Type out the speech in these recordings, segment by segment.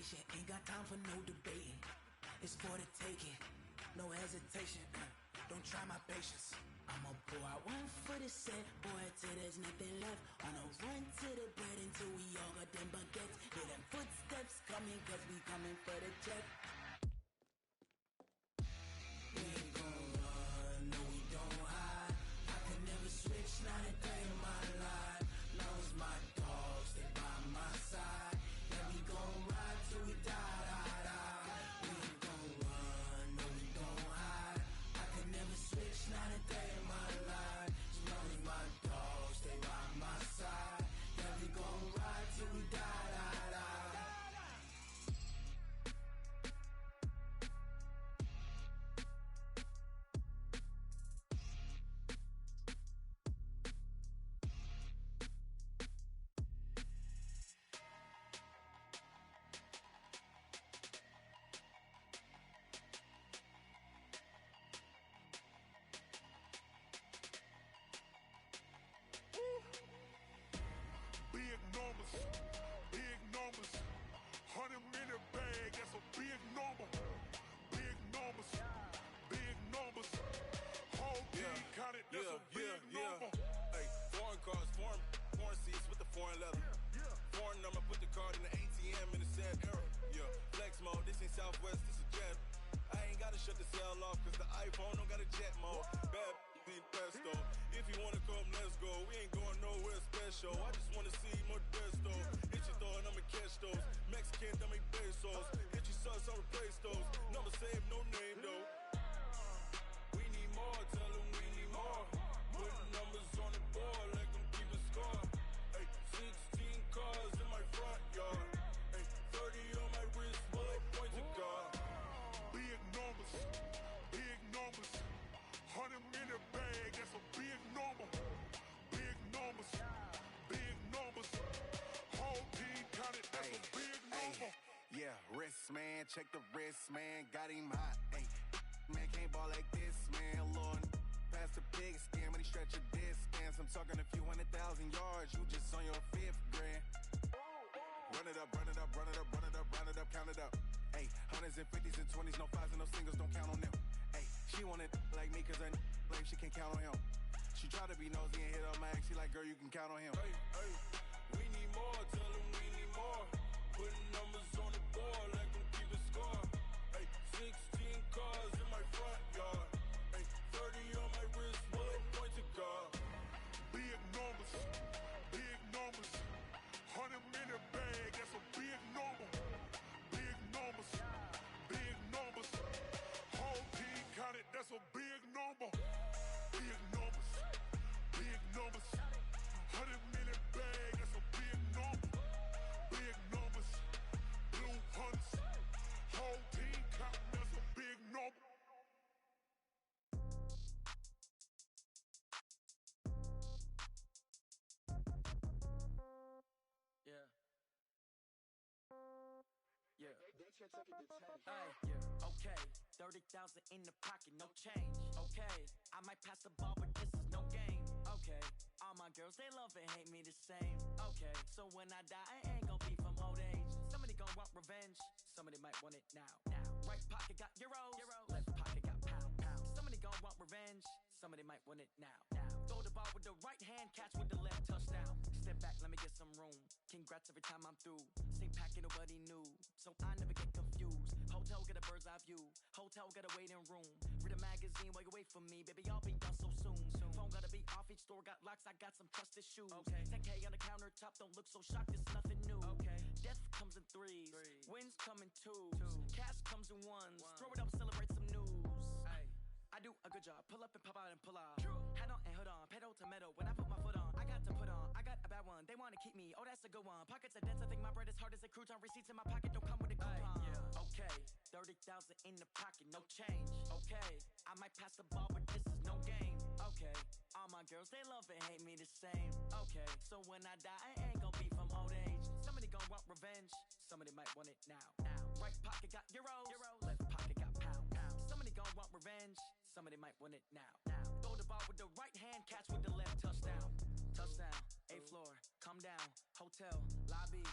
patient, ain't got time for no debating. It's for the taking, no hesitation. Don't try my patience. I'ma pour out one for the set, boy, till there's nothing left. On a run to the bread until we all got them baguettes. Hear them footsteps coming, cause we coming for the check. We ain't gon' run, no we don't hide. I can never switch, not a day in my life. Long as my dogs stay by my side. Yeah, we gon' ride till we die, die, die. We ain't gon' run, no we don't hide. I can never switch, not a day in my life. As long as my dogs stay by my side. Yeah, we gon' ride till we die, die, die. Big numbers, 100 minute bag, that's a big number. Big numbers, whole team counted, that's a big number. Hey, foreign cars, foreign seats with the foreign leather. Foreign number, put the card in the ATM in the sad era. Yeah, flex mode, this ain't Southwest, this is Jet. I ain't gotta shut the cell off, cause the iPhone don't got a jet mode. Bad need pesto. If you wanna come, let's go. We ain't going nowhere special. I just wanna see more pesto. Hit your thought, I'ma catch those. Mexican, I make pesos. Hit your sauce, I'll replace those. Number save, no name though. We need more, tell them we need more. Putting numbers on the board, like them keep a score. Hey, 16 cars in my front yard. Hey, 30 on my wrist, bullet point to God. Big numbers, 100 minute bag, that's a big number. Big numbers, whole team counted, that's a big number. Yeah, wrist man, check the wrist man, got him hot. Ay, man can't ball like this, man. Lord, past the pig skin, but he stretch a distance. I'm talking a few 100,000 yards, you just on your 5th grand. Run it up, count it up. Ay, hundreds and 50s and 20s, no 5s and no singles, don't count on them. Ay, she want it like me, cause her like she can count on him. She try to be nosy and hit on my ex, she like, girl, you can count on him. Hey, we need more, tell them we need more. Putting numbers on the board, like them keep a score. Hey, 16 cars in my front yard. Hey, 30 on my wrist, bullet point to God. Big numbers, 100 minute bag, that's a big number. Big numbers, whole team counted, that's a big number. Big numbers, 100 minute bag, that's a big number. Big numbers, blue hunts, whole team counting, that's a big number. Yeah. Yeah. Hey, yeah. Okay. 30,000 in the pocket, no change. Okay. I might pass the ball, but this is no game. Okay. All my girls, they love and hate me the same. Okay. So when I die, I ain't gon' be from old age. Somebody gon' want revenge. Somebody might want it now. Right pocket got euros. Left pocket got pound. Somebody gon' want revenge. Somebody might want it now. Throw the ball with the right hand, catch with the left, touchdown. Step back, let me get some room. Congrats every time I'm through. Same packet, nobody knew. So I never get confused. Hotel get a bird's eye view. Hotel get a waiting room. Read a magazine while you wait for me. Baby, I'll be done so soon. Phone gotta be off, each store got locks. I got some trusted shoes. Okay. 10K on the countertop, don't look so shocked, it's nothing new. Okay. Death comes in threes. Wins come in twos. Cash comes in ones. Throw it up, celebrate some news. Ay. I do a good job, pull up and pop out and pull out. Head on and hood on, pedal to metal. When I put my foot on, I got to put on. I got a bad one, they wanna keep me, oh that's a good one. Pockets are dense, I think my bread is hard as a crouton. Receipts in my pocket don't come with a coupon. Okay, 30,000 in the pocket, no change. Okay, I might pass the ball, but this is no game. Okay, all my girls, they love and hate me the same. Okay, so when I die, I ain't gon' be from old age. Somebody gon' want revenge, somebody might want it now. Right pocket got euros. Left pocket got pound. Somebody gon' want revenge, somebody might want it now. Throw the ball with the right hand, catch with the left, touchdown. Touchdown, 8th floor, come down, hotel, lobby.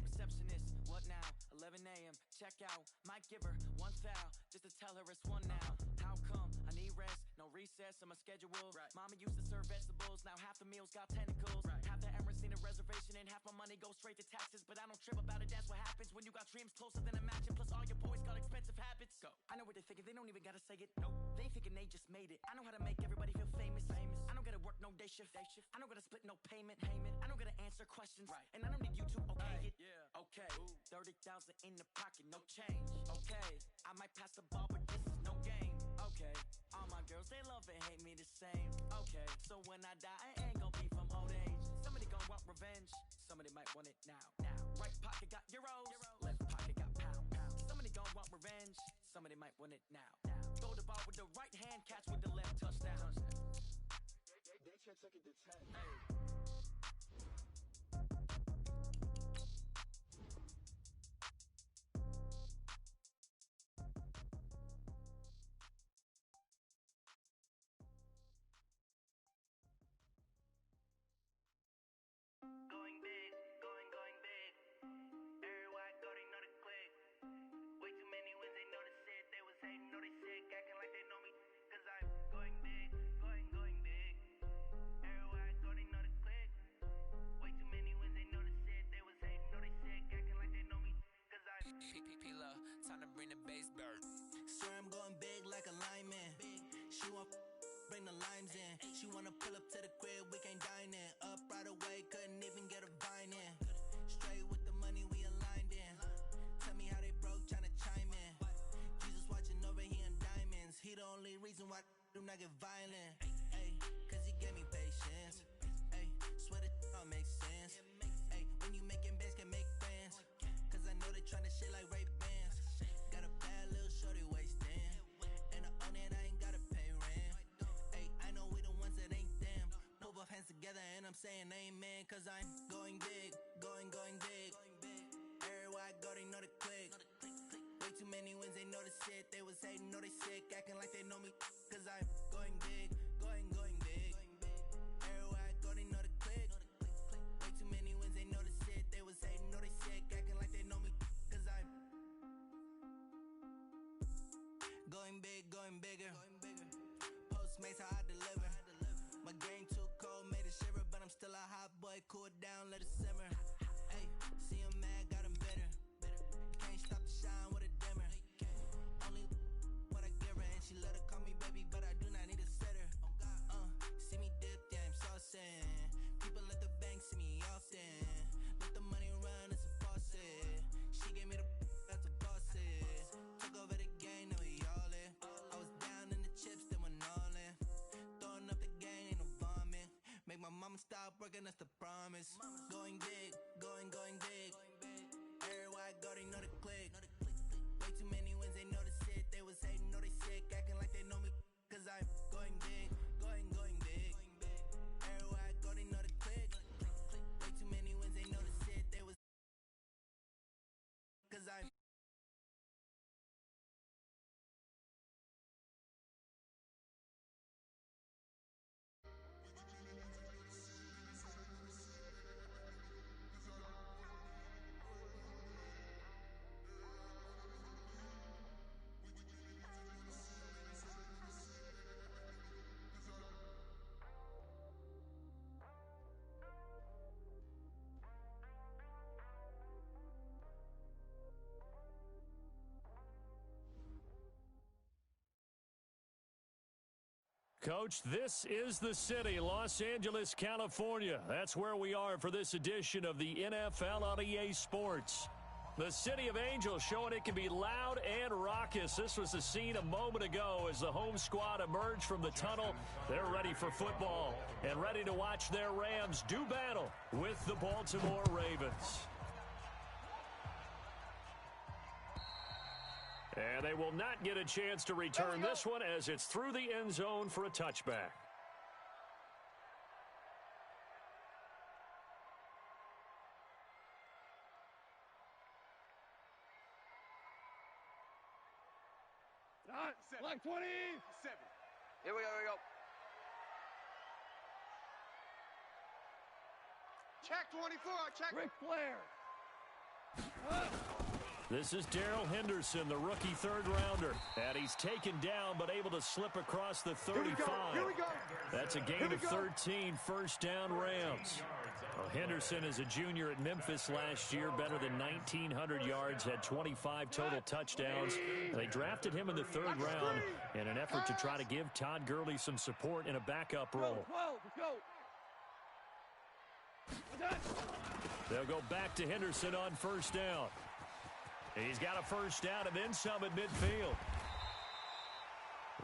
Receptionist, What now? 11 a.m. Check out. Might give her one foul just to tell her it's one now. How come? I need rest. No recess in my schedule. Right. Mama used to serve vegetables. Now half the meals got tentacles. Right. Half the Emirates need a reservation and half my money goes straight to taxes. But I don't trip about it. That's what happens when you got dreams closer than imagine. Plus all your boys got expensive habits. Go. I know what they're thinking. They don't even gotta say it. Nope. They thinking they just made it. I know how to make everybody feel famous. I don't gotta work no day shift. I don't gotta split no payment. I don't gotta answer questions. Right. And I don't need you to okay it. Yeah. Okay. 30,000 in the pocket, no change. Okay. I might pass the ball, but this is no game. Okay. All my girls, they love and hate me the same. Okay. So when I die, it ain't gonna be from old age. Somebody gonna want revenge. Somebody might want it now. Right pocket got euros. Left pocket got pounds. Somebody gonna want revenge. Somebody might want it now. Throw the ball with the right hand, catch with the left, touchdown. They should took it to 10. Going big, going big. Everywhere I go, they know the click. Way too many wins, they know the shit. They was hating, know they sick, acting like they know me. Cause I'm going big, going big. Everywhere I go, they know the click. Way too many wins, they know the shit. They was hating, know they sick, acting like they know me. Cause I'm P-P-P-Love, time to bring the bass dirt. Swear I'm going big like a lineman. She want bring the limes in. She wanna pull up to the crib, we can't dine in. Up right away, couldn't even get a vine in. Straight with the money, we aligned in. Tell me how they broke, tryna chime in. Jesus watching over, he in diamonds. He the only reason why do not get violent. Ay, cause he gave me patience. Ay, swear that all makes sense. Ay, when you making bands, can make friends. Cause I know they tryna shit like Ray-Bans. Got a bad little shorty wasting. And I own it, I ain't gotta pay rent. Ay, I know we the ones that ain't them. Put both hands together and I'm saying amen. Cause I'm going big, going big. Everywhere I go, they know the click. Way too many wins, they know the shit. They was hating, know they sick, acting like they know me. Cause I'm going big, going big. Everywhere I go, they know the click. Way too many wins, they know the shit. They was hating, know they sick, acting like they know me. Cause I'm going big, going bigger. Postmates, how I deliver. My game too cold, made it shiver. But I'm still a hot boy, cool it down, let it simmer. Hey, see him mad, got him bitter. Can't stop the shine with a dimmer. Only what I give her, and she let her call me baby, but I do not need a sitter. See me dip, yeah, I'm saucing. People at the bank see me often. Let the money run, it's a faucet. She gave me the that's a bosses. Took over the game, now we all in. I was down in the chips, then went all in. Throwing up the game, ain't no vomit. Make my mama stop working, that's the promise. Going big, going big. Everywhere I go, they know the click. Way too many wins, they know the shit. They was hating, know they sick, acting like they know me. Cause I'm going big, going big. Everywhere I go, they know the click. Way too many wins, they know the shit. They was cause I'm Coach, this is the city, Los Angeles, California. That's where we are for this edition of the NFL on EA Sports. The City of Angels showing it can be loud and raucous. This was the scene a moment ago as the home squad emerged from the tunnel. They're ready for football and ready to watch their Rams do battle with the Baltimore Ravens. And they will not get a chance to return this one as it's through the end zone for a touchback. Like 27. Here we go. Check 24, check. Ric Flair. This is Darrell Henderson, the rookie third-rounder. And he's taken down but able to slip across the 35. Here we go. That's a gain of 13, first down Rams. Well, Henderson is a junior at Memphis last year, better than 1,900 yards, had 25 total touchdowns. They drafted him in the third round in an effort to try to give Todd Gurley some support in a backup role. They'll go back to Henderson on first down. He's got a first down and then some at midfield.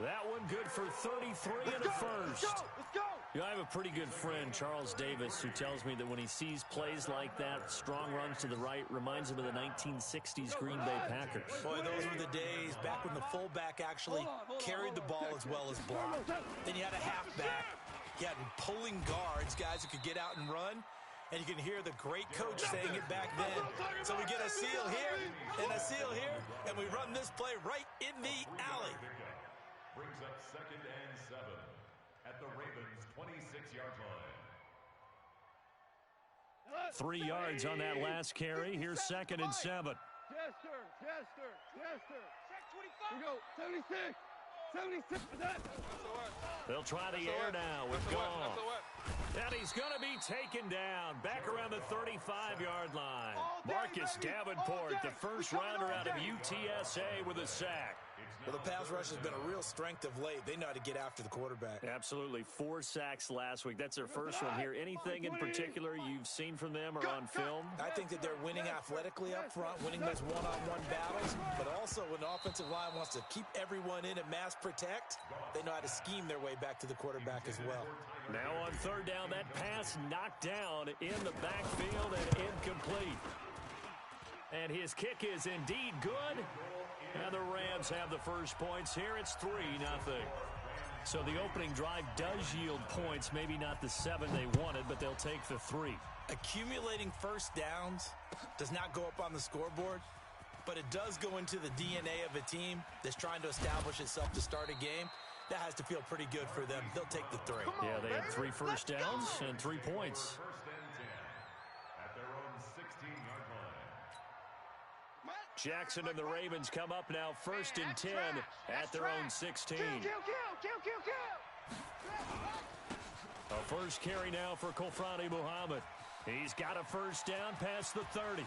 That one good for 33 and a first. Let's go. You know, I have a pretty good friend, Charles Davis, who tells me that when he sees plays like that, strong runs to the right, reminds him of the 1960s Green Bay Packers. Boy, those were the days back when the fullback actually carried the ball as well as blocked. Then you had a halfback. You had pulling guards, guys who could get out and run. And you can hear the great coach saying it back then. So we get a seal here and a seal here, and we run this play right in the alley. Brings up 2nd and 7 at the Ravens' 26-yard line. 3 yards on that last carry. Here's 2nd and 7. Yes, sir. Check 25. We go. 76. 76. They'll try the air now with Gall. And he's going to be taken down back around the 35-yard line. Marcus Davenport, the first rounder out of UTSA, with a sack. Well, the pass rush has been a real strength of late. They know how to get after the quarterback. Absolutely. 4 sacks last week. That's their first one here. Anything in particular you've seen from them or on film? I think that they're winning athletically up front, winning those one-on-one battles, but also when the offensive line wants to keep everyone in and mass protect, they know how to scheme their way back to the quarterback as well. Now on third down, that pass knocked down in the backfield and incomplete. And his kick is indeed good. And the Rams have the first points here. It's 3-0. So the opening drive does yield points. Maybe not the 7 they wanted, but they'll take the 3. Accumulating first downs does not go up on the scoreboard, but it does go into the DNA of a team that's trying to establish itself to start a game. That has to feel pretty good for them. They'll take the 3. Yeah, they had 3 first downs and 3 points. 1st and 10 at their own 16-yard line. Jackson and the Ravens come up now 1st and 10 at their own 16. Kill. A first carry now for Kofrani Muhammad. He's got a first down past the 30.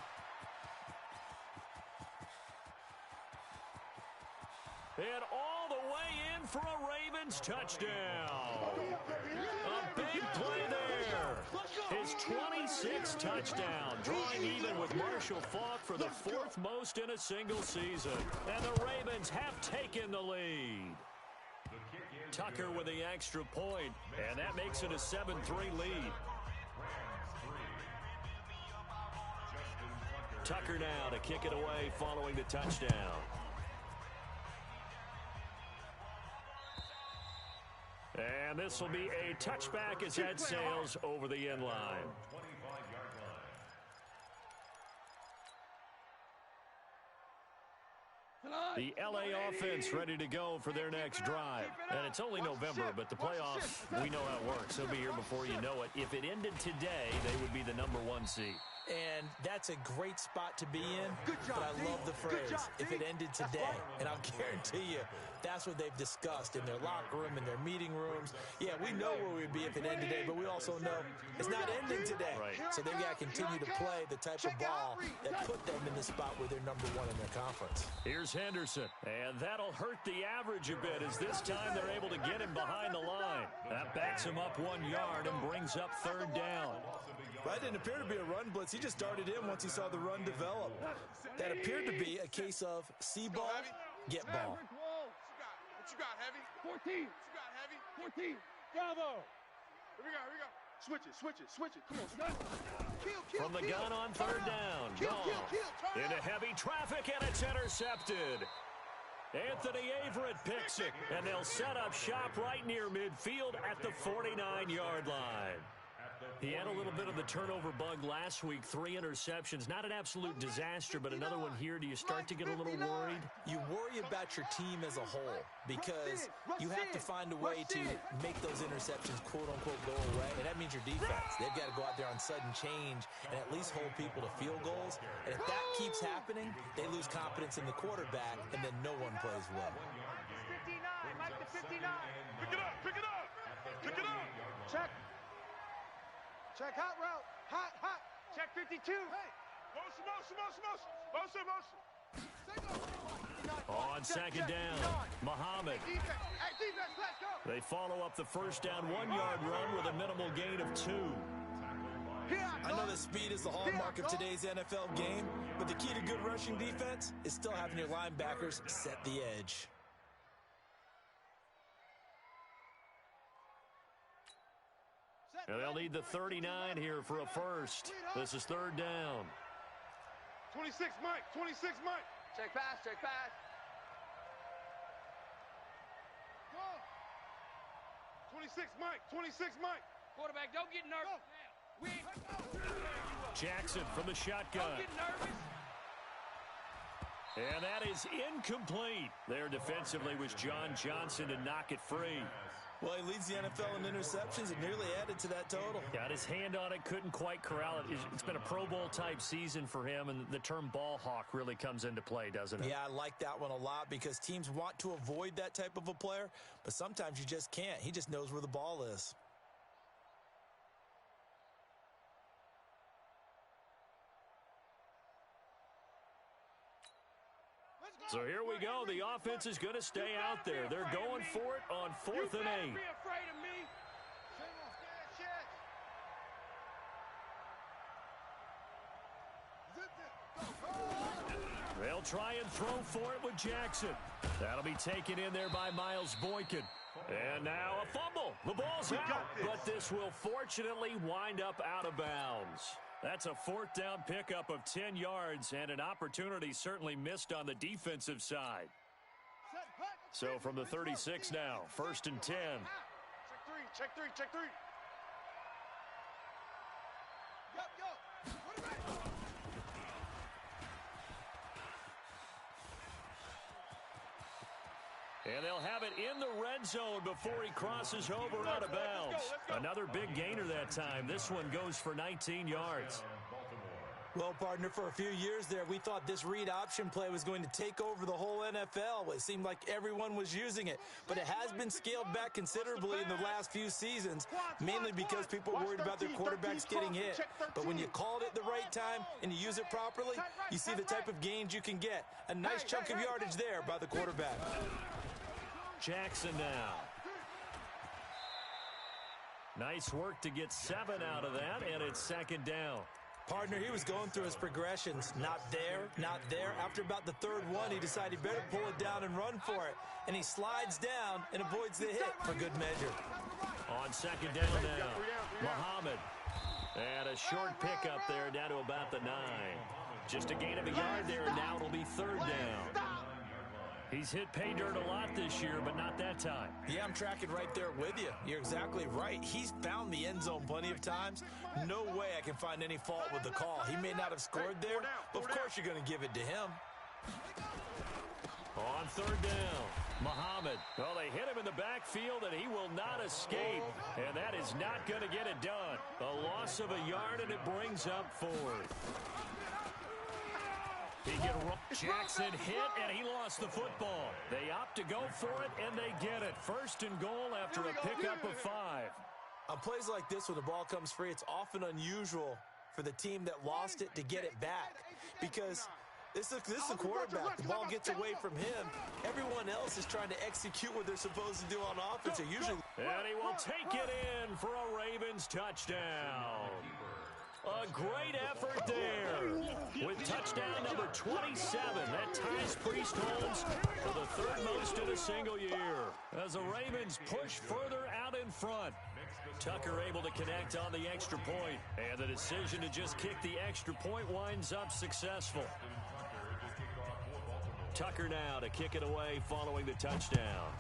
And all the way in for a Ravens touchdown. A big play there. His 26th touchdown, drawing even with Marshall Faulk for the 4th most in a single season. And the Ravens have taken the lead. Tucker with the extra point, and that makes it a 7-3 lead. Tucker now to kick it away following the touchdown. And this will be a touchback as that sails over the end line. The LA offense ready to go for their next drive. And it's only November, but the playoffs, we know how it works. They'll be here before you know it. If it ended today, they would be the #1 seed. And that's a great spot to be in, but I love the phrase, if it ended today. And I'll guarantee you, that's what they've discussed in their locker room, in their meeting rooms. Yeah, we know where we'd be if it ended today, but we also know it's not ending today. Right. So they've got to continue to play the type of ball that put them in the spot where they're #1 in their conference. Here's Henderson, and that'll hurt the average a bit as this time they're able to get him behind the line. That backs him up 1 yard and brings up third down. That didn't appear to be a run blitz. He just darted in once he saw the run develop. That appeared to be a case of see ball, get ball. What you got, Heavy? 14. What you got, Heavy? 14. Bravo. Here we go. Switch it. Come on, kill. From the gun on third down. Gall into heavy traffic, and it's intercepted. Anthony Averett picks it, and they'll set up shop right near midfield at the 49-yard line. He had a little bit of the turnover bug last week, 3 interceptions. Not an absolute disaster, but another one here. Do you start to get a little worried? You worry about your team as a whole, because you have to find a way to make those interceptions, quote-unquote, go away, and that means your defense. They've got to go out there on sudden change and at least hold people to field goals, and if that keeps happening, they lose confidence in the quarterback, and then no one plays well. 59, Mike to 59. Pick it up, pick it up, pick it up. Check. Check hot route. Hot, hot. Check 52. Hey. Motion. On second down, Muhammad. Hey, defense, let's go. They follow up the first down 1-yard run with a minimal gain of 2. I know that speed is the hallmark of today's NFL game, but the key to good rushing defense is still having your linebackers set the edge. And they'll need the 39 here for a first. This is third down. 26, Mike. Check pass. 26, Mike. Quarterback, don't get nervous. Jackson from the shotgun. Don't get nervous. And that is incomplete. There defensively was John Johnson to knock it free. Well, he leads the NFL in interceptions and nearly added to that total. Got his hand on it, couldn't quite corral it. It's been a Pro Bowl-type season for him, and the term ball hawk really comes into play, doesn't it? Yeah, I like that one a lot because teams want to avoid that type of a player, but sometimes you just can't. He just knows where the ball is. So here we go. The offense is going to stay out there. They're going for it on 4th and 8. Be afraid of me. They'll try and throw for it with Jackson. That'll be taken in there by Miles Boykin. And now a fumble. The ball's out, but this will fortunately wind up out of bounds. That's a 4th down pickup of 10 yards and an opportunity certainly missed on the defensive side. So from the 36 now, 1st and 10. Check three. And they'll have it in the red zone before he crosses over out of bounds. Another big gainer that time. This one goes for 19 yards. Well, partner, for a few years there, we thought this read option play was going to take over the whole NFL. It seemed like everyone was using it, but it has been scaled back considerably in the last few seasons, mainly because people are worried about their quarterbacks getting hit. But when you called it the right time and you use it properly, you see the type of gains you can get. A nice chunk of yardage there by the quarterback. Jackson now. Nice work to get 7 out of that, and it's 2nd down. Partner, he was going through his progressions. Not there. After about the 3rd one, he decided he better pull it down and run for it. And he slides down and avoids the hit for good measure. On 2nd down now, Muhammad. And a short pickup there down to about the 9. Just a gain of a yard there, and now it'll be 3rd down. He's hit pay dirt a lot this year, but not that time. Yeah, I'm tracking right there with you. You're exactly right. He's found the end zone plenty of times. No way I can find any fault with the call. He may not have scored there, but of course you're going to give it to him. On 3rd down, Muhammad. Well, they hit him in the backfield, and he will not escape. And that is not going to get it done. A loss of a yard, and it brings up 4th. Jackson hit, and he lost the football. They opt to go for it, and they get it. 1st and goal after a pickup of 5. On plays like this, when the ball comes free, it's often unusual for the team that lost it to get it back. Because this is a quarterback. The ball gets away from him. Everyone else is trying to execute what they're supposed to do on offense. And he will take it in for a Ravens touchdown. A great effort there with touchdown number 27. That ties Priest Holmes for the 3rd most in a single year as the Ravens push further out in front. Tucker able to connect on the extra point, and the decision to just kick the extra point winds up successful. Tucker now to kick it away following the touchdown.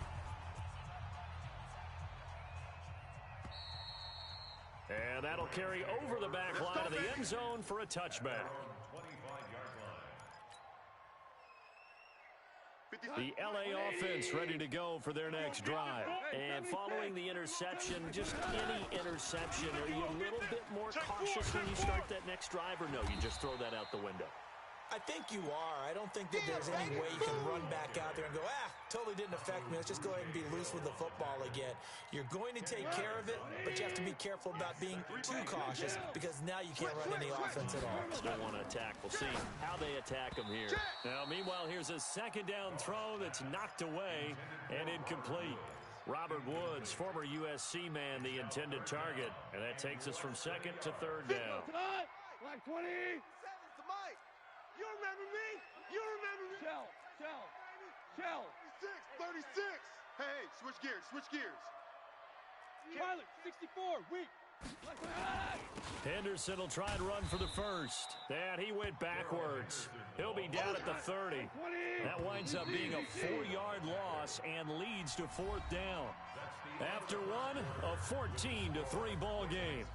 And that'll carry over the back line of the end zone for a touchback. 55-yard line. The LA offense ready to go for their next drive. And following the interception, just any interception, are you a little bit more cautious when you start that next drive, or no, you just throw that out the window? I think you are. I don't think that there's any way you can run back out there and go, totally didn't affect me. Let's just go ahead and be loose with the football again. You're going to take care of it, but you have to be careful about being too cautious because now you can't run any offense at all. Still want to attack. We'll see how they attack them here. Now, meanwhile, here's a second down throw that's knocked away and incomplete. Robert Woods, former USC man, the intended target. And that takes us from second to third down. Like 20. You remember me? You remember me? Shell. 36. Hey, switch gears. Pilot, 64, weak. Henderson will try and run for the first. And he went backwards. He'll be down at the 30. That winds up being a 4-yard loss and leads to fourth down. After one, a 14-3 ball game.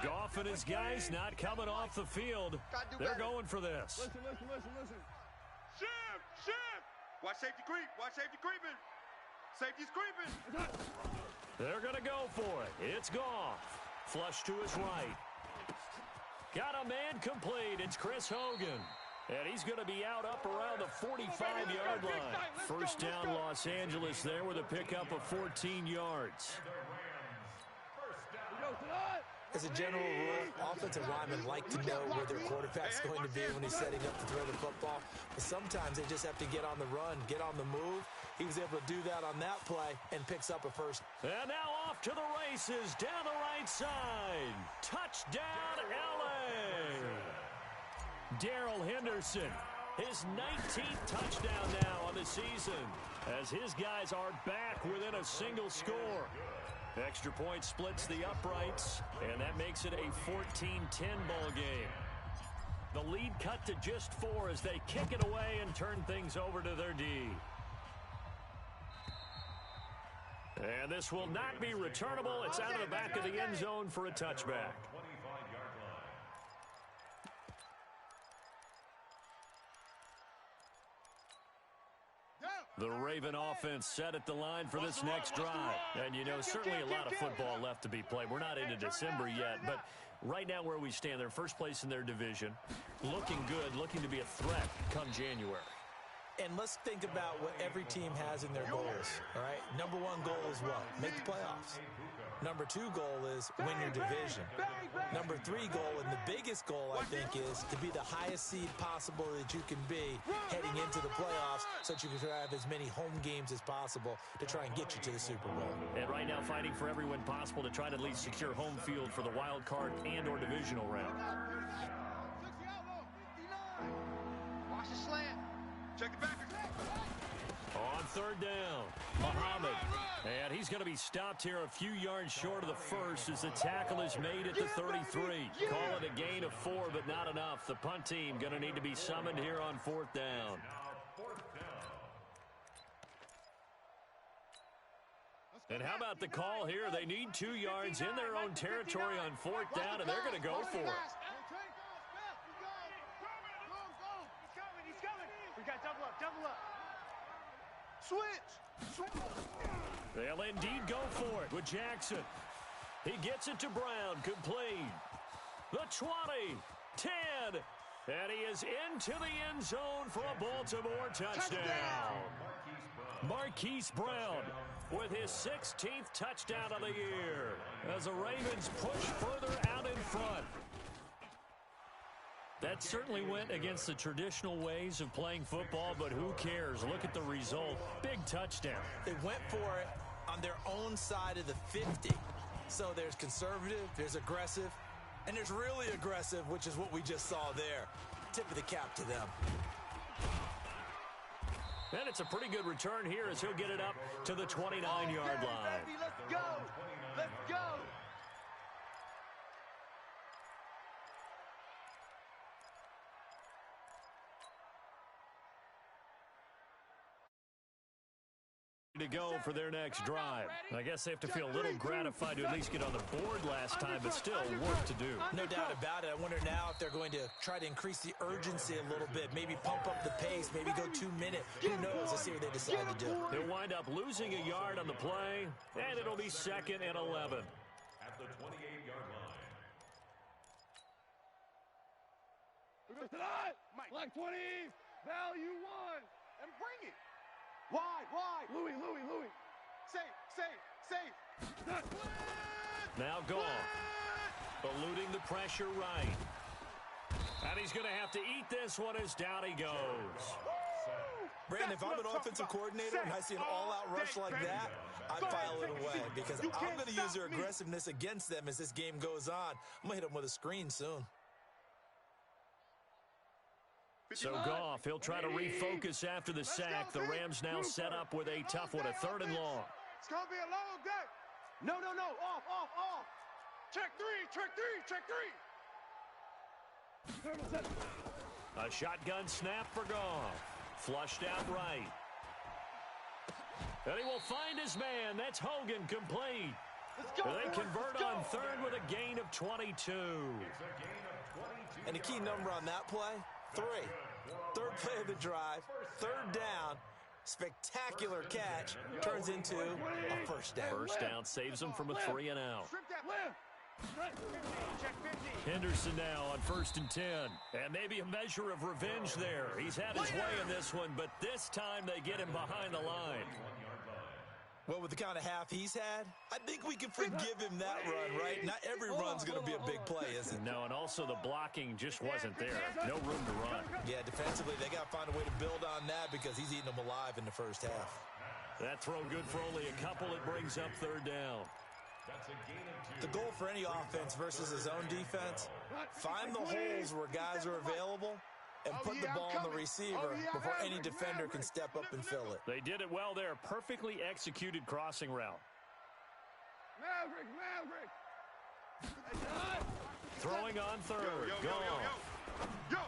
Goff and his guys not coming off the field. They're going for this. Listen. Shift. Watch safety creeping. Safety's creeping. They're going to go for it. It's Goff. Flush to his right. Got a man complete. It's Chris Hogan. And he's going to be out up around the 45-yard line. First down, Los Angeles there with a pickup of 14 yards. As a general rule, offensive linemen like to know where their quarterback's going to be when he's setting up to throw the football. But sometimes they just have to get on the run, get on the move. He was able to do that on that play and picks up a first. And now off to the races down the right side. Touchdown, L.A. Darrell Henderson, his 19th touchdown now on the season, as his guys are back within a single score. Extra point splits the uprights, and that makes it a 14-10 ball game. The lead cut to just 4 as they kick it away and turn things over to their D. And this will not be returnable. It's out of the back of the end zone for a touchback. The Raven offense set at the line for this next drive. And, you know, certainly a lot of football left to be played. We're not into December yet, but right now where we stand, they're first place in their division. Looking good, looking to be a threat come January. And let's think about what every team has in their goals, all right? Number 1 goal is what? Make the playoffs. Number 2 goal is win your division. Number 3 goal, and the biggest goal, I think, is to be the highest seed possible that you can be heading into the playoffs so that you can have as many home games as possible to try and get you to the Super Bowl. And right now fighting for every win possible to try to at least secure home field for the wild card and or divisional round. Watch the slant. Check the back. On third down, Muhammad. And he's going to be stopped here a few yards short of the first as the tackle is made at the 33. Call it a gain of 4, but not enough. The punt team going to need to be summoned here on fourth down. And how about the call here? They need 2 yards in their own territory on fourth down, and they're going to go for it. We got double up. Switch. They'll indeed go for it with Jackson. He gets it to Brown, complete. The 20, 10, and he is into the end zone for a Baltimore touchdown. Marquise Brown with his 16th touchdown of the year as the Ravens push further out in front. That certainly went against the traditional ways of playing football, but who cares? Look at the result. Big touchdown. They went for it on their own side of the 50. So there's conservative, there's aggressive, and there's really aggressive, which is what we just saw there. Tip of the cap to them. And it's a pretty good return here as he'll get it up to the 29-yard line. Baby, let's go. Let's go. to go for their next drive. I guess they have to feel a little gratified to at least get on the board last time, but still work to do. No doubt about it. I wonder now if they're going to try to increase the urgency a little bit, maybe pump up the pace, maybe go 2 minutes. Who knows? Let's see what they decide to do. They'll wind up losing a yard on the play, and it'll be 2nd and 11. At the 28-yard line. Like 20, value 1, and bring it. Wide. Louis. Safe. Now Goff, eluding the pressure right. And he's going to have to eat this one as down he goes. Brandon, if I'm an offensive coordinator and I see an all-out rush like that, I'd file it away because I'm going to use their aggressiveness against them as this game goes on. I'm going to hit them with a screen soon. So Goff, he'll try to refocus after the sack. The Rams now set up with a tough one, a 3rd and long. It's going to be a long day. No. Off. Check three. A shotgun snap for Goff. Flushed out right. And he will find his man. That's Hogan, complete. They convert on 3rd with a gain of 22. And the key number on that play, 3. 3rd play of the drive, 3rd down, spectacular catch, turns into a 1st down. 1st down saves them from a 3 and out. Henderson now on 1st and 10. And maybe a measure of revenge there. He's had his way in this one, but this time they get him behind the line. Well, with the kind of half he's had, I think we can forgive him that run, right? Not every run's going to be a big play, is it? No, and also the blocking just wasn't there. No room to run. Yeah, defensively, they got to find a way to build on that because he's eating them alive in the 1st half. That throw good for only a couple. It brings up 3rd down. The goal for any offense versus his own defense, find the holes where guys are available and put the ball on the receiver before any defender can step up and fill it. They did it well there. Perfectly executed crossing route. Maverick. Throwing on 3rd. Go.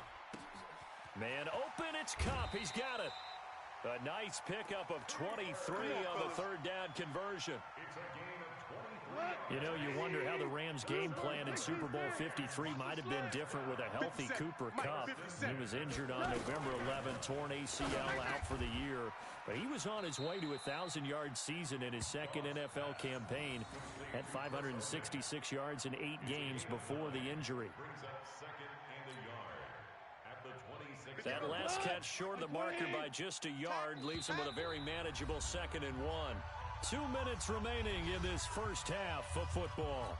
Man open. It's Cup. He's got it. A nice pickup of 23 on the 3rd down conversion. You know, you wonder how the Rams' game plan in Super Bowl 53 might have been different with a healthy Cooper Kupp. He was injured on November 11th, torn ACL, out for the year. But he was on his way to a 1,000-yard season in his 2nd NFL campaign. Had 566 yards in 8 games before the injury. That last catch short of the marker by just a yard leaves him with a very manageable 2nd and 1. 2 minutes remaining in this 1st half of football.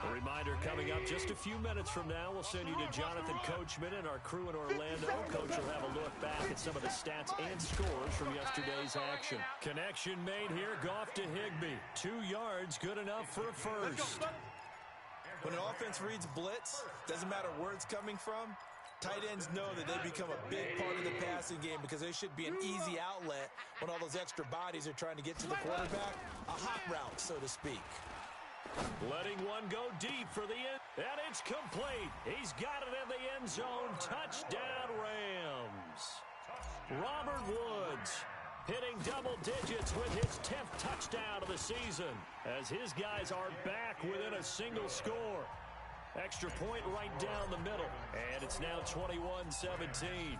A reminder coming up just a few minutes from now. We'll send you to Jonathan Coachman and our crew in Orlando. Coach will have a look back at some of the stats and scores from yesterday's action. Connection made here. Goff to Higbee. 2 yards, good enough for a 1st. When an offense reads blitz, doesn't matter where it's coming from, tight ends know that they become a big part of the passing game because they should be an easy outlet when all those extra bodies are trying to get to the quarterback. A hot route, so to speak. Letting one go deep for the end, and it's complete. He's got it in the end zone. Touchdown, Rams. Robert Woods hitting double digits with his 10th touchdown of the season as his guys are back within a single score. Extra point right down the middle, and it's now 21-17.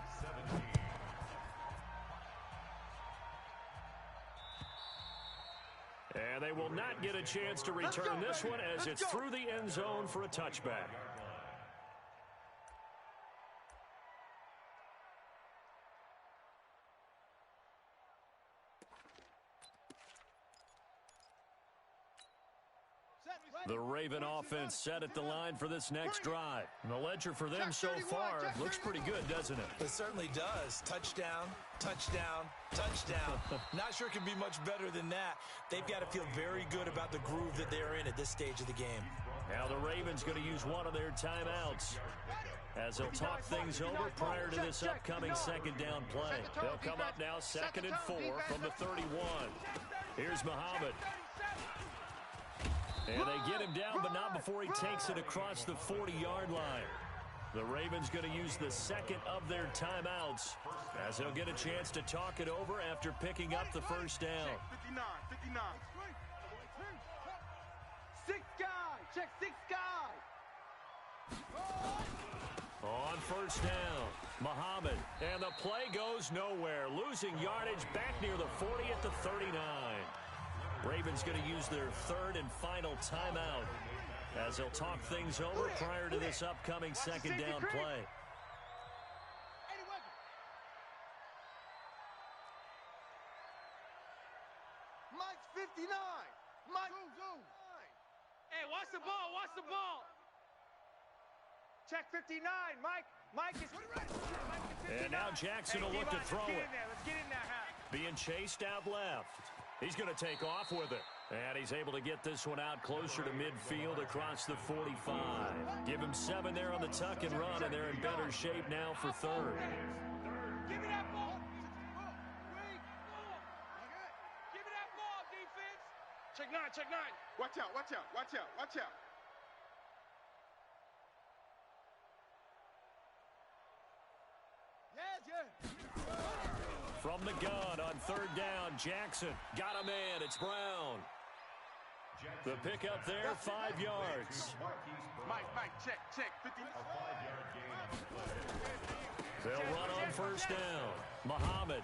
And they will not get a chance to return this one as it's through the end zone for a touchback. The Raven offense set at the line for this next drive. And the ledger for them so far looks pretty good, doesn't it? It certainly does. Touchdown, touchdown, touchdown. Not sure it can be much better than that. They've got to feel very good about the groove that they're in at this stage of the game. Now the Ravens going to use one of their timeouts as they'll talk things over prior to this upcoming 2nd down play. They'll come up now 2nd and 4 from the 31. Here's Muhammad. And they get him down, but not before he takes it across the 40-yard line. The Ravens going to use the second of their timeouts as they'll get a chance to talk it over after picking up the first down. 59, 59. Six guy. Check six guy. On first down, Muhammad. And the play goes nowhere. Losing yardage back near the 40 at the 39. Ravens going to use their third and final timeout as they'll talk things over prior to this upcoming second down play. Mike's 59. Mike. Hey, watch the ball. Watch the ball. Check 59. Mike is. And now Jackson will look to throw it. Let's get in there, Hap. Being chased out left. He's going to take off with it. And he's able to get this one out closer to midfield across the 45. Give him 7 there on the tuck and run, and they're in better shape now for third. Give me that ball. Give me that ball, defense. Check 9, check 9. Watch out, watch out, watch out, watch out. From the gun on third down, Jackson got a man. It's Brown. The pickup there, 5 yards. Mike, check, 50. They'll run on first down. Muhammad.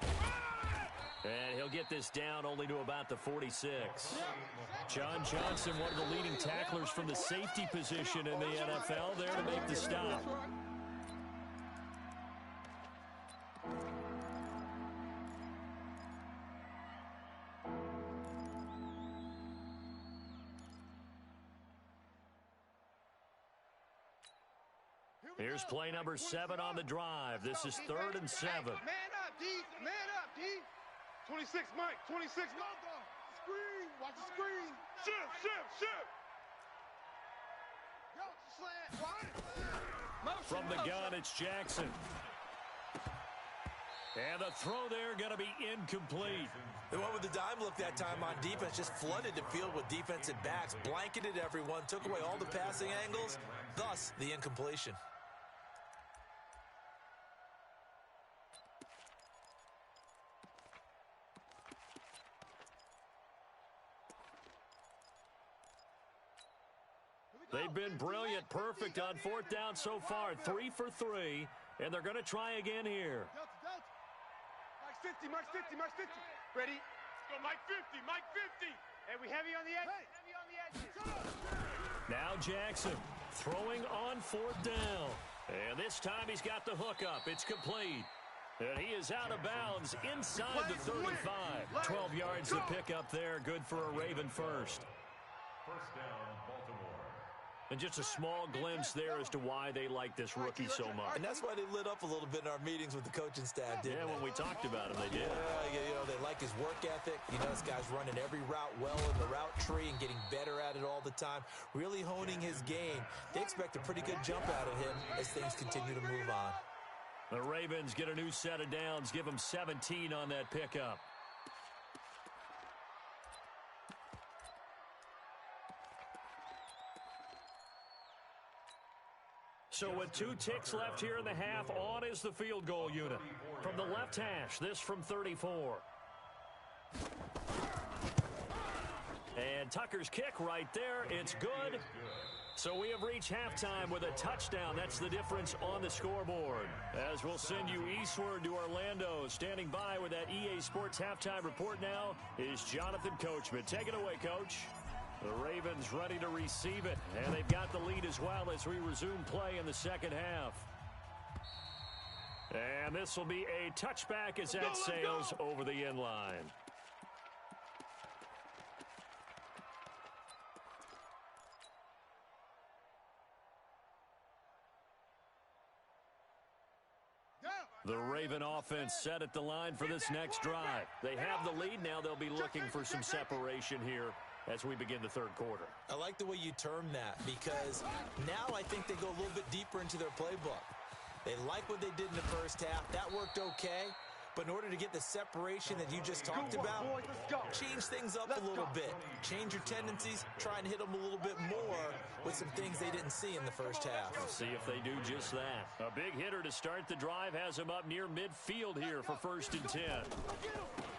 And he'll get this down only to about the 46. John Johnson, one of the leading tacklers from the safety position in the NFL, there to make the stop. Here's play number 7 on the drive. This is 3rd and 7. Man up, D. Man up, D. 26, Mike. 26. Screen. Watch the screen. Shift. From the gun, it's Jackson. And the throw there going to be incomplete. They went with the dime look that time on defense, just flooded the field with defensive backs, blanketed everyone, took away all the passing angles, thus the incompletion. They've been brilliant, perfect on 4th down so far, 3 for 3, and they're going to try again here. Mike's 50. Ready? Let's go, Mike 50. Hey, we heavy on the edge. Now Jackson throwing on 4th down. And this time he's got the hookup. It's complete. And he is out of bounds inside the 35. 12 yards to pick up there. Good for a Raven first. First down, Baltimore. And just a small glimpse there as to why they like this rookie so much. And that's why they lit up a little bit in our meetings with the coaching staff, didn't they? When we talked about him, they did. Yeah, they like his work ethic. You know, this guy's running every route well in the route tree and getting better at it all the time, really honing his game. They expect a pretty good jump out of him as things continue to move on. The Ravens get a new set of downs, give them 17 on that pickup. So with 2 ticks left here in the half, on is the field goal unit. From the left hash, this from 34. And Tucker's kick right there, it's good. So we have reached halftime with a touchdown. That's the difference on the scoreboard. As we'll send you eastward to Orlando. Standing by with that EA Sports halftime report now is Jonathan Coachman. Take it away, Coach. The Ravens ready to receive it, and they've got the lead as well as we resume play in the second half. And this will be a touchback as that sails over the end line. The Raven offense set at the line for this next drive. They have the lead. Now they'll be looking for some separation here as we begin the third quarter. I like the way you term that because now I think they go a little bit deeper into their playbook. They like what they did in the first half. That worked okay. But in order to get the separation that you just talked about, change things up a little bit. Change your tendencies, try and hit them a little bit more with some things they didn't see in the first half. We'll see if they do just that. A big hitter to start the drive has him up near midfield here for 1st and 10.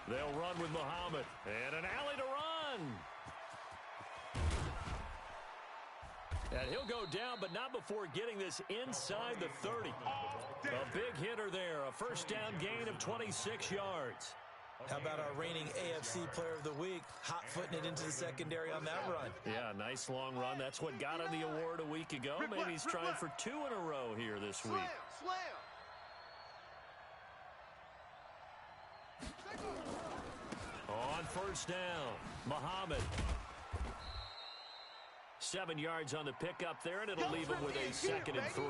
They'll run with Muhammad. And an alley to run. And he'll go down, but not before getting this inside the 30. A big hitter there, a 1st down gain of 26 yards. How about our reigning AFC Player of the Week, hot-footing it into the secondary on that run? Yeah, nice long run. That's what got him the award a week ago. Maybe he's trying for 2 in a row here this week. On 1st down, Muhammad. 7 yards on the pickup there, and it'll leave him with a 2nd and 3.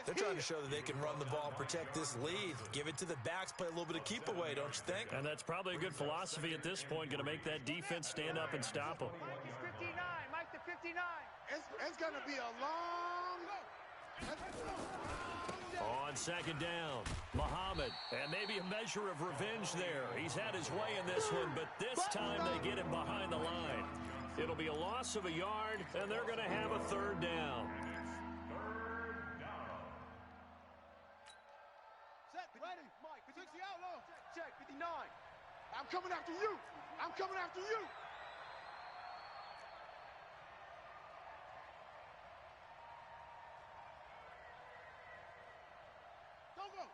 They're trying to show that they can run the ball and protect this lead. Give it to the backs, play a little bit of keep away, don't you think? And that's probably a good philosophy at this point, going to make that defense stand up and stop them. Mike to 59, Mike to 59. It's going to be a long... On 2nd down, Muhammad, and maybe a measure of revenge there. He's had his way in this one, but this time they get him behind the line. It'll be a loss of a yard, and they're going to have a 3rd down. Set, ready, Mike. 60 out low. Check, 59. I'm coming after you. I'm coming after you. Don't go.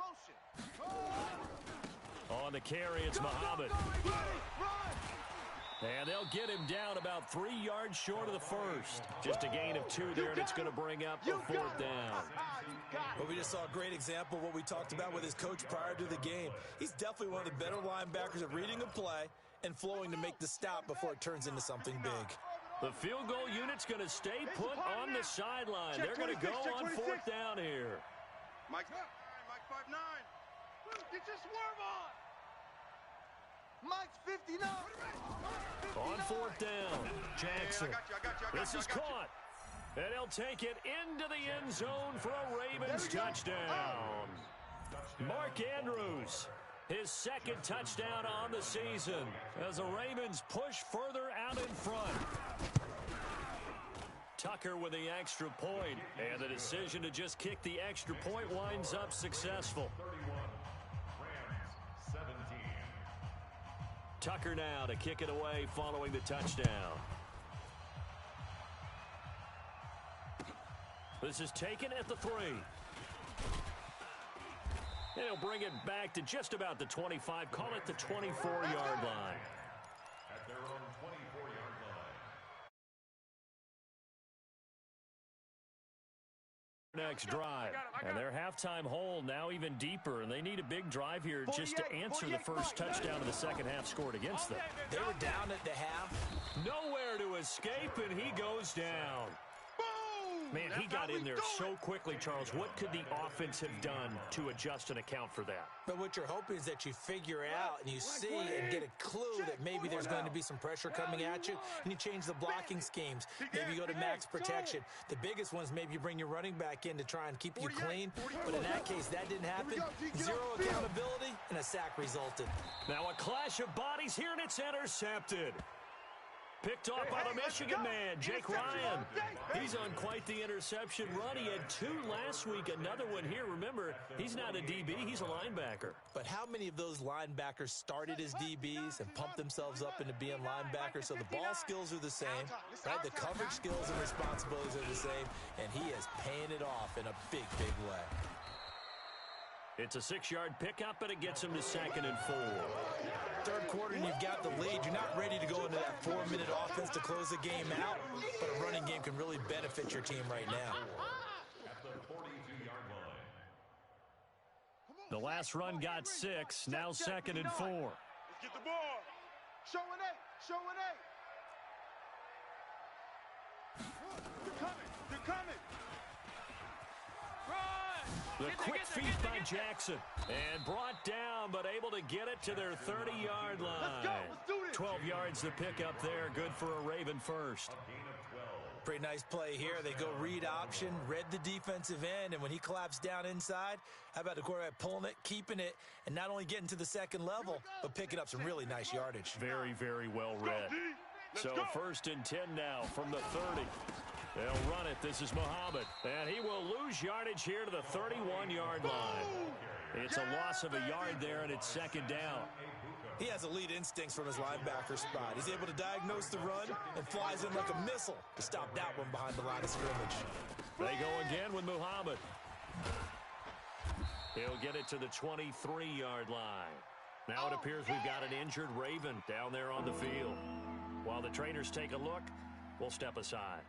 Motion. Oh. On the carry, it's Muhammad. Run. And they'll get him down about 3 yards short of the 1st. Just a gain of 2 there, and it's going to bring up a 4th down. Well, we just saw a great example of what we talked about with his coach prior to the game. He's definitely one of the better linebackers at reading a play and flowing to make the stop before it turns into something big. The field goal unit's going to stay put on the sideline. They're going to go on 4th down here. Mike 5'9". Get your swerve on. Mike's 59. On 4th down, Jackson. This is caught. And he'll take it into the end zone for a Ravens touchdown. Mark Andrews, his 2nd touchdown on the season as the Ravens push further out in front. Tucker with the extra point, and the decision to just kick the extra point winds up successful. Tucker now to kick it away following the touchdown. This is taken at the 3. And he'll bring it back to just about the 25. Call it the 24-yard line. At their own 24-yard line. Next drive, and their halftime hole now even deeper, and they need a big drive here just to answer the first touchdown of the second half scored against them. They were down at the half. Nowhere to escape, and he goes down. Man, he got in there so quickly, Charles. What could the offense have done to adjust and account for that? But what you're hoping is that you figure out and you see and get a clue that maybe there's going to be some pressure coming at you, and you change the blocking schemes. Maybe you go to max protection. The biggest ones, maybe you bring your running back in to try and keep you clean. But in that case, that didn't happen. Zero accountability, and a sack resulted. Now a clash of bodies here, and it's intercepted. Picked off by the Michigan man, Jake Ryan. He's on quite the interception run. He had 2 last week, another one here. Remember, he's not a DB, he's a linebacker. But how many of those linebackers started as DBs and pumped themselves up into being linebackers? So the ball skills are the same, right? The coverage skills and responsibilities are the same, and he is paying it off in a big, big way. It's a 6-yard pickup, and it gets him to 2nd and 4. Third quarter, and you've got the lead. You're not ready to go into that 4-minute offense to close the game out, but a running game can really benefit your team right now. At the 42-yard line. The last run got 6, now 2nd and 4. Let's get the ball. Show an 8. Show an 8. They're coming. They're coming. The quick feet by Jackson, and brought down, but able to get it to their 30-yard line. Let's go. Let's do this. 12 yards to pick up there. Good for a Raven first. A gain of 12. Pretty nice play here. They go read option, read the defensive end, and when he collapsed down inside, how about the quarterback pulling it, keeping it, and not only getting to the second level, but picking up some really nice yardage. Very, very well read. So 1st and 10 now from the 30. They'll run it. This is Muhammad. And he will lose yardage here to the 31-yard line. It's a loss of a yard there, and it's 2nd down. He has elite instincts from his linebacker spot. He's able to diagnose the run and flies in like a missile to stop that one behind the line of scrimmage. They go again with Muhammad. He'll get it to the 23-yard line. Now it appears we've got an injured Raven down there on the field. While the trainers take a look, we'll step aside.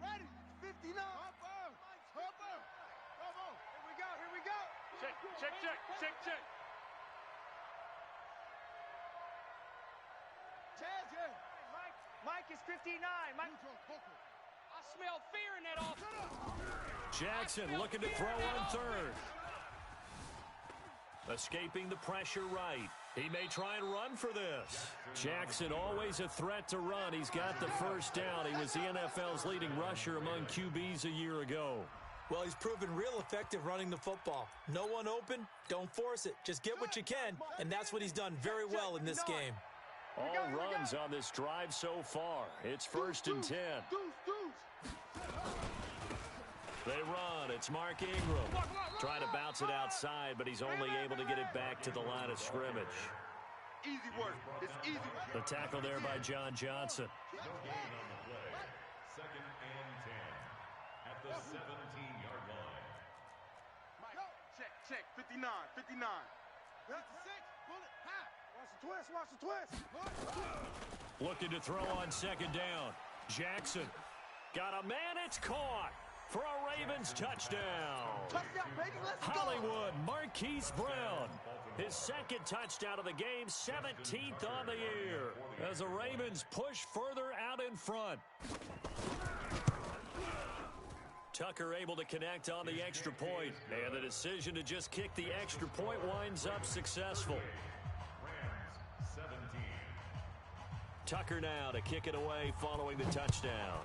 Ready, 59. Hopper. Come on. Here we go. Check. Mike is 59. I smell fear in that offense. Jackson looking to throw on 3rd. Escaping the pressure right. He may try and run for this. Jackson always a threat to run. He's got the 1st down. He was the NFL's leading rusher among QBs a year ago. Well, he's proven real effective running the football. No one open, don't force it. Just get what you can, and that's what he's done very well in this game. All runs on this drive so far. It's 1st and 10. They run. It's Mark Ingram. Trying to bounce it outside, but he's only able to get it back to the line of scrimmage. Easy work. It's easy work. The tackle there by John Johnson. No gain on the play. 2nd and 10 at the 17-yard line. Check. 59. 56. Bullet. Watch the twist. Looking to throw on 2nd down. Jackson. Got a man. It's caught. For a Ravens touchdown. Touchdown, baby. Let's go. Hollywood Marquise Brown. His 2nd touchdown of the game, 17th on the year. As the Ravens push further out in front. Tucker able to connect on the extra point. And the decision to just kick the extra point winds up successful. Rams 17. Tucker now to kick it away following the touchdown.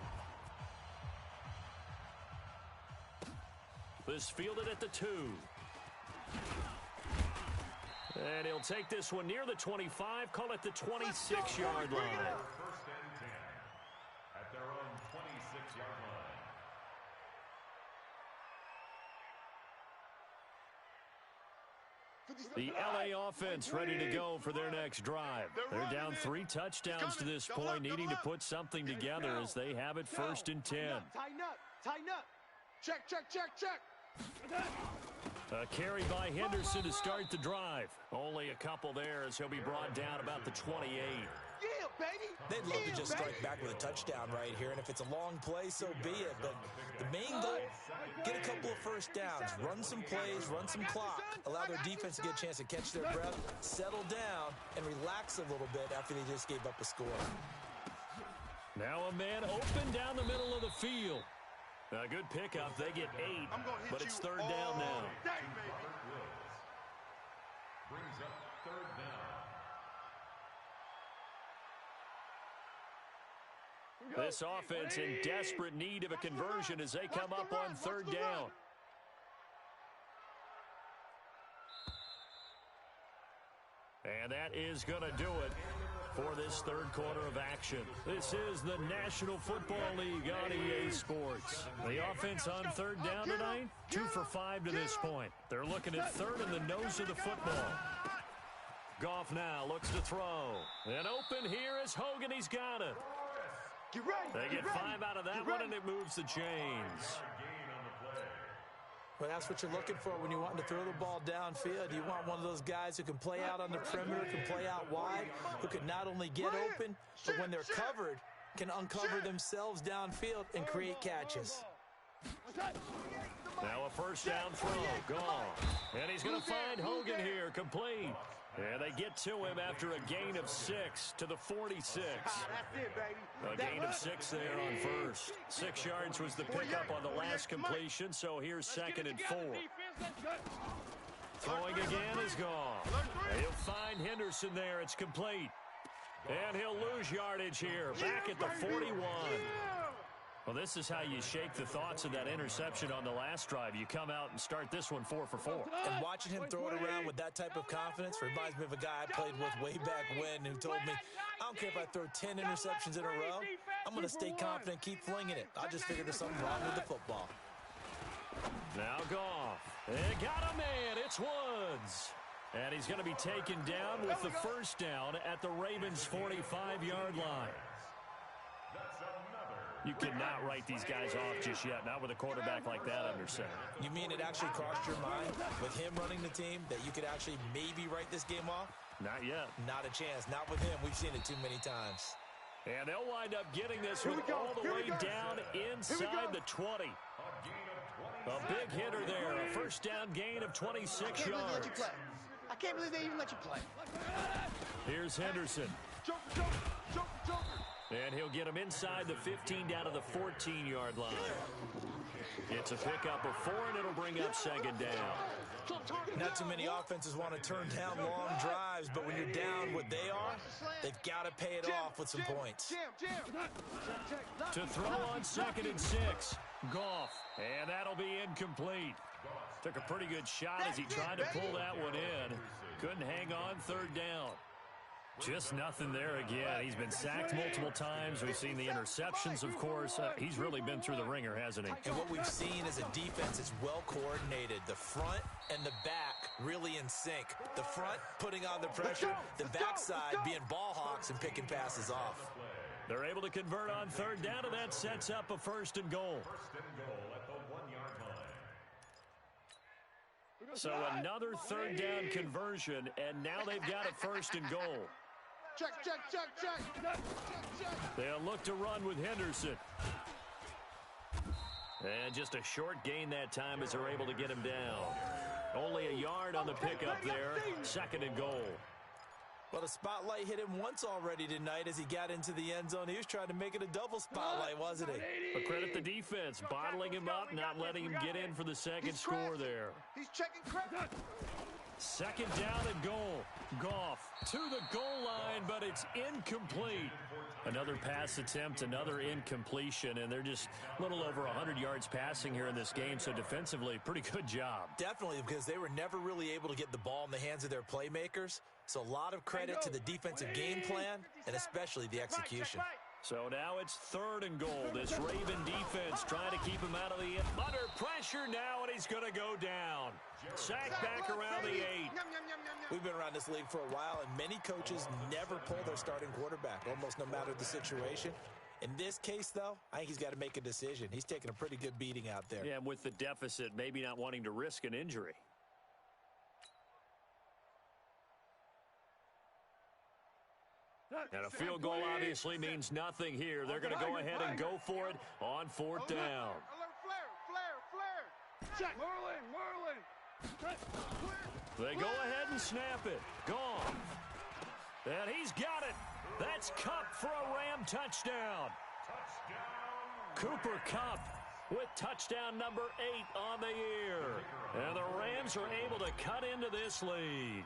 This fielded at the 2. And he'll take this one near the 25, call it the 26-yard line. 1st and 10 at their own 26-yard line. The LA offense ready to go for their next drive. They're down 3 touchdowns to this point, needing to put something together as they have it 1st and 10. Tighten up. Check. A carry by Henderson to start the drive. Only a couple there as he'll be brought down about the 28. Yeah, baby. They'd love to just strike back with a touchdown right here, and if it's a long play, so be it. But the main goal, get a couple of 1st downs, run some plays, run some clock, allow their defense to get a chance to catch their breath, settle down, and relax a little bit after they just gave up a score. Now a man open down the middle of the field. A good pickup. They get 8, but it's 3rd down now. Brings up 3rd down. This offense in desperate need of a conversion as they come up on 3rd down. And that is going to do it for this 3rd quarter of action. This is the National Football League on EA Sports. The offense on 3rd down tonight, 2 for 5 to this point. They're looking at 3rd in the nose of the football. Goff now looks to throw. And open here is Hogan. He's got it. They get 5 out of that one, and it moves the chains. Well, that's what you're looking for when you want to throw the ball downfield. You want one of those guys who can play out on the perimeter, can play out wide, who can not only get open, but when they're covered, can uncover themselves downfield and create catches. Now a 1st down throw, gone. And he's going to find Hogan here, complete. And they get to him after a gain of 6 to the 46. A gain of 6 there on 1st. 6 yards was the pickup on the last completion, so here's 2nd and 4. Throwing again is gone. He'll find Henderson there. It's complete. And he'll lose yardage here, back at the 41. Well, this is how you shake the thoughts of that interception on the last drive. You come out and start this one 4 for 4. And watching him throw it around with that type of confidence reminds me of a guy I played with way back when who told me, I don't care if I throw 10 interceptions in a row, I'm going to stay confident, keep flinging it. I just figured there's something wrong with the football. Now Goff. They got a man. It's Woods. And he's going to be taken down with the first down at the Ravens' 45-yard line. You cannot write these guys off just yet, not with a quarterback like that under center. You mean it actually crossed your mind with him running the team that you could actually maybe write this game off? Not yet. Not a chance. Not with him. We've seen it too many times. And they'll wind up getting this one all the way down inside the 20. A big hitter there. A first down gain of 26 yards. I can't believe they even let you play. Here's Henderson. And he'll get him inside the 15 down to the 14-yard line. It's a pickup of 4, and it'll bring up second down. Not too many offenses want to turn down long drives, but when you're down what they are, they've got to pay it off with some points. To throw on 2nd and 6. Goff. And that'll be incomplete. Took a pretty good shot as he tried to pull that one in. Couldn't hang on 3rd down. Just nothing there again. He's been sacked multiple times. We've seen the interceptions, of course. He's really been through the ringer, hasn't he? And what we've seen is a defense that's well coordinated. The front and the back really in sync. The front putting on the pressure. The backside being ball hawks and picking passes off. They're able to convert on 3rd down, and that sets up a 1st and goal. So another 3rd down conversion, and now they've got a 1st and goal. Check. They'll look to run with Henderson. And just a short gain that time as they're able to get him down. Only a yard on the pickup there. 2nd and goal. Well, the spotlight hit him once already tonight as he got into the end zone. He was trying to make it a double spotlight, wasn't he? But credit the defense, bottling him up, not letting him get in for the second score there. He's checking credit. 2nd down and goal. Goff to the goal line, but it's incomplete. Another pass attempt, another incompletion, and they're just a little over 100 yards passing here in this game, so defensively, pretty good job. Definitely, because they were never really able to get the ball in the hands of their playmakers, so a lot of credit to the defensive game plan, and especially the execution. So now it's 3rd and goal. This Raven defense trying to keep him out of the end. Under pressure now, and he's going to go down. Sacked back around the 8. We've been around this league for a while, and many coaches never pull their starting quarterback, almost no matter the situation. In this case, though, I think he's got to make a decision. He's taking a pretty good beating out there. Yeah, and with the deficit, maybe not wanting to risk an injury. And a field goal obviously means nothing here. They're going to go ahead and go for it on 4th down. Flare. Check. Merlin. They go ahead and snap it. Gone. And he's got it. That's Kupp for a Ram touchdown. Cooper Kupp with touchdown number 8 on the year. And the Rams are able to cut into this lead.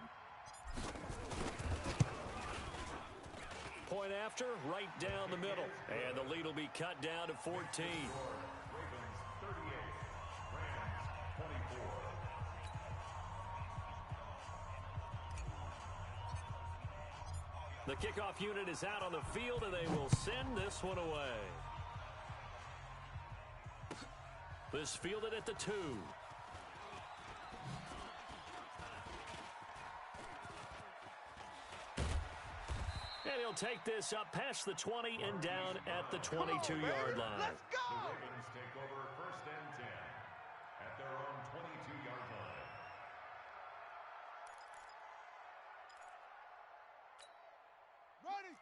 Point after, right down the middle. And the lead will be cut down to 14. The kickoff unit is out on the field, and they will send this one away. This fielded at the 2. And he'll take this up past the 20 and down at the 22-yard line. Let's go! Ravens take over 1st and 10 at their own 22-yard line.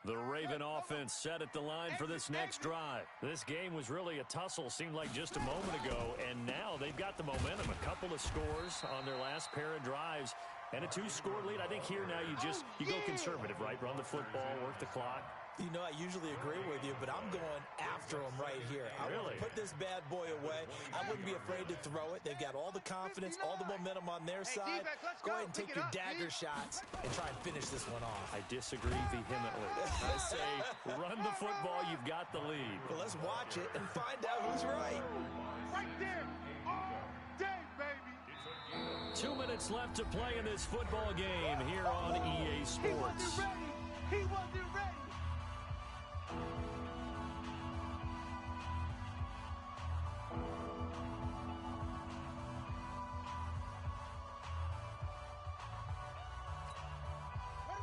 The Raven offense set at the line for this next drive. This game was really a tussle, seemed like just a moment ago, and now they've got the momentum. A couple of scores on their last pair of drives, and a 2-score lead. I think here now you go conservative, right? Run the football, work the clock. You know, I usually agree with you, but I'm going after him right here. I want to put this bad boy away. I wouldn't be afraid to throw it. They've got all the confidence, all the momentum on their side. Go ahead and take your dagger shots and try and finish this one off. I disagree vehemently. I say, run the football. You've got the lead. Well, let's watch it and find out who's right. Right there. All day, baby. 2 minutes left to play in this football game here on EA Sports. He wasn't ready. He wasn't ready.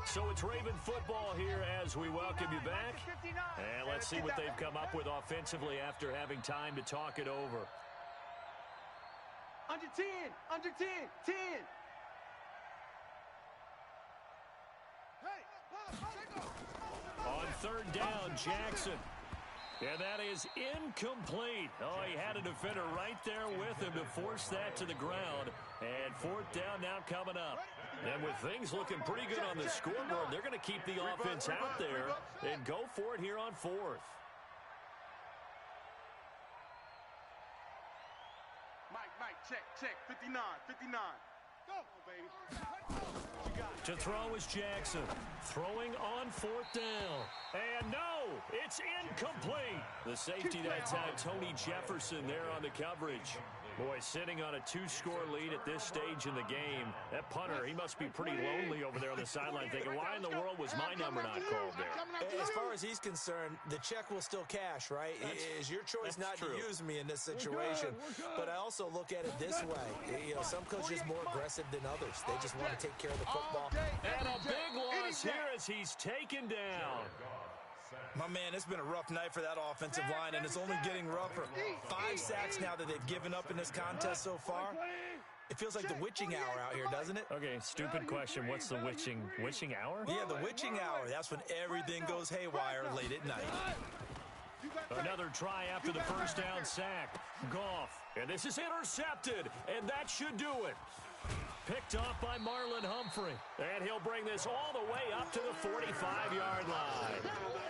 So it's Raven football here as we welcome you back. And let's see what they've come up with offensively after having time to talk it over. Under 10, under 10, 10. On third down, Jackson. And that is incomplete. Oh, he had a defender right there with him to force that to the ground. And fourth down now coming up. And with things looking pretty good on the scoreboard, they're going to keep the offense out there and go for it here on fourth. Mike, check. 59. Go, baby. To throw is Jackson. Throwing on fourth down. And no, it's incomplete. The safety that time, Tony Jefferson there on the coverage. Boy, sitting on a 2-score lead at this stage in the game. That punter, he must be pretty lonely over there on the sideline thinking, why in the world was my number not called there? As far as he's concerned, the check will still cash, right? It is your choice not to use me in this situation. But I also look at it this way. You know, some coaches are more aggressive than others. They just want to take care of the football. And a big loss here as he's taken down. My man, it's been a rough night for that offensive line, and it's only getting rougher. 5 sacks now that they've given up in this contest so far. It feels like the witching hour out here, doesn't it? Okay, stupid question. What's the witching hour? Yeah, the witching hour. That's when everything goes haywire late at night. Another try after the first down sack. Goff. And this is intercepted, and that should do it. Picked off by Marlon Humphrey. And he'll bring this all the way up to the 45-yard line.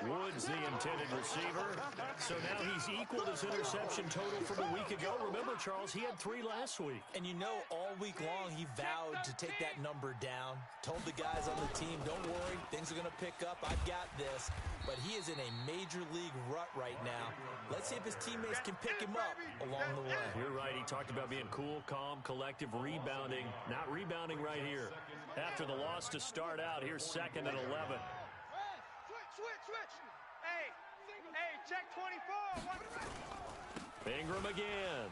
Woods, the intended receiver. So now he's equaled his interception total from a week ago. Remember, Charles, he had 3 last week. And you know, all week long he vowed to take that number down. Told the guys on the team, don't worry, things are going to pick up. I've got this. But he is in a major league rut right now. Let's see if his teammates can pick him up along the way. You're right. He talked about being cool, calm, collective, rebounding. Not rebounding right here. After the loss to start out, here's 2nd and 11. Switch. Hey, check 24. Ingram again.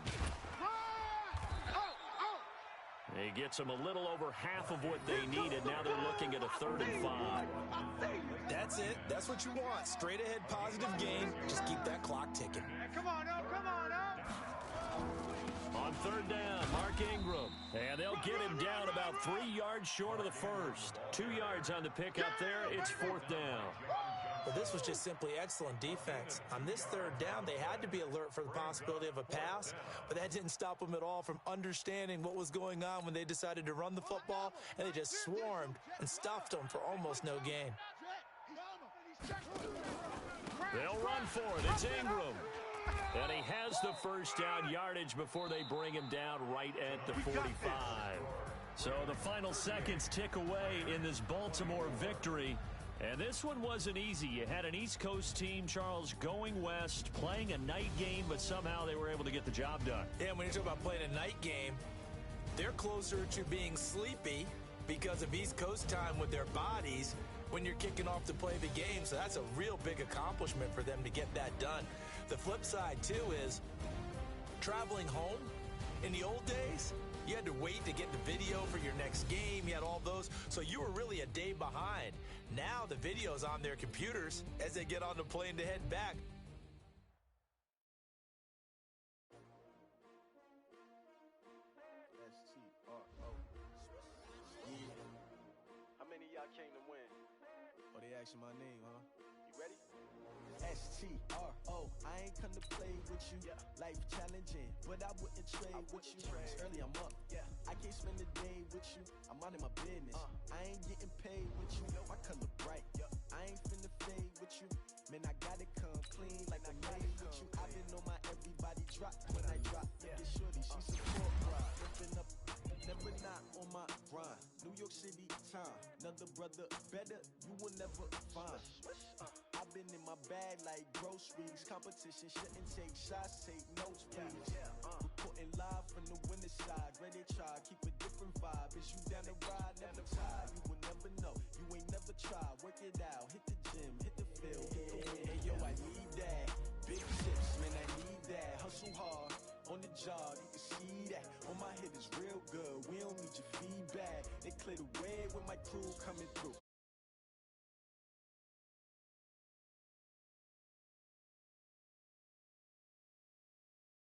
He gets them a little over half of what they needed. Now they're looking at a 3rd and 5. That's it. That's what you want. Straight ahead positive game. Just keep that clock ticking. Hey, come on up. On 3rd down, Mark Ingram. And they'll get him down about 3 yards short of the first. 2 yards on the pickup there. It's 4th down. Well, this was just simply excellent defense. On this 3rd down, they had to be alert for the possibility of a pass, but that didn't stop them at all from understanding what was going on when they decided to run the football, and they just swarmed and stuffed them for almost no gain. They'll run for it. It's Ingram. And he has the first down yardage before they bring him down right at the 45. So the final seconds tick away in this Baltimore victory. And this one wasn't easy. You had an East Coast team, Charles, going west, playing a night game, but somehow they were able to get the job done. Yeah, when you talk about playing a night game, they're closer to being sleepy because of East Coast time with their bodies when you're kicking off to play the game. So that's a real big accomplishment for them to get that done. The flip side, too, is traveling home in the old days. You had to wait to get the video for your next game. You had all those. So you were really a day behind. Now the video's on their computers as they get on the plane to head back. How many of y'all came to win? Oh, they asking my name, huh? You ready? S-T-R-O, I I ain't come to play with you. Life challenging, but I wouldn't trade with you. It's early, I'm up. I can't spend the day with you. I'm out in my business. I ain't getting paid with you. My color bright. I ain't finna fade with you. Man, I gotta come clean like I made with you. I been on my everybody drop when I drop. Get shorty, she support ride. Living up, never not on my grind. New York City time. Another brother better, you will never find. I've been in my bag like groceries. Competition shouldn't take shots, take notes, please. Reporting live from the winner side. Ready to try, keep a different vibe. Is you down the ride, never tired. You will never know, you ain't never tried. Work it out, hit the gym, hit the field, hit the win. Hey yo, I need that. Big tips, man, I need that. Hustle hard, on the job, you can see that. On my hit is real good, we don't need your feedback. They clear the way with my crew coming through.